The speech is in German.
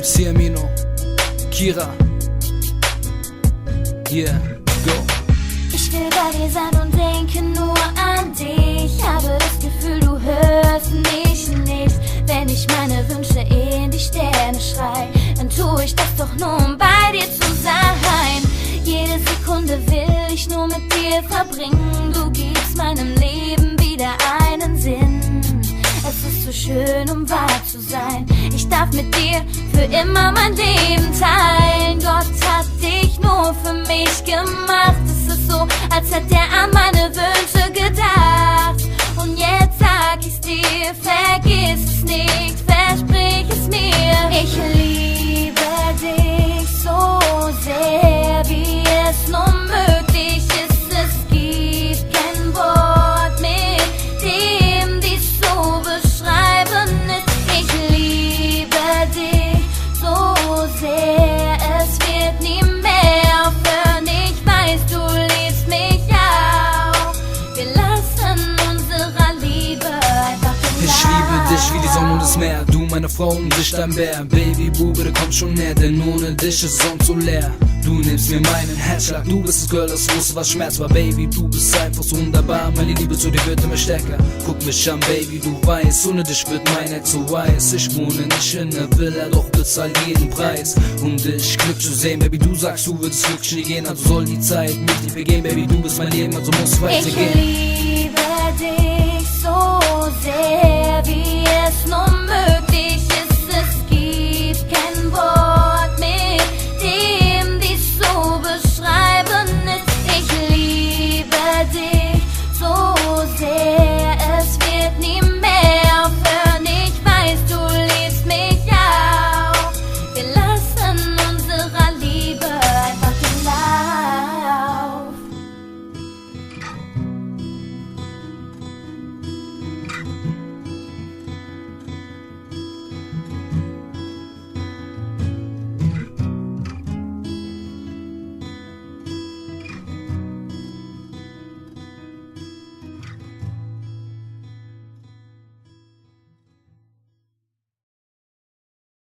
Siamino, Kira, yeah, go. Ich will bei dir sein und denke nur an dich. Habe das Gefühl, du hörst mich nicht. Wenn ich meine Wünsche in die Sterne schrei, dann tue ich das doch nur, um bei dir zu sein. Jede Sekunde will ich nur mit dir verbringen. Du gibst meinem Leben wieder einen Sinn. Es ist so schön, um wahr zu sein. Ich darf mit dir für immer mein Leben teilen. Gott hat dich nur für mich gemacht. Es ist so, als hätte er an meine Wünsche gedacht. Und jetzt sag ich's dir, vergiss es nicht, versprich es mir. Ich liebe dich so sehr, wie es nur möglich ist. Es gibt kein Wort, mit dem dies so beschreiben ist. Ich liebe dich so sehr, es wird nie mehr aufhören. Ich weiß, du liebst mich auch. Wir lassen unserer Liebe einfach den Ich liebe dich wie die Sonne und das Meer, du meine Frau und ich dein Bär. Baby, Bube, komm schon näher, denn ohne dich ist Raum so leer. Du nimmst mir meinen Herzschlag, du bist das Girl, das wusste, was Schmerz war. Baby, du bist einfach so wunderbar, meine Liebe zu dir wird immer stärker. Guck mich an, Baby, du weißt, ohne dich wird mein Herz so weiß. Ich wohne nicht in der Villa, doch bezahl jeden Preis, um dich Glück zu sehen. Baby, du sagst, du würdest wirklich nie gehen, also soll die Zeit mich nicht vergehen. Baby, du bist mein Leben, also muss weitergehen. Ich liebe dich so sehr.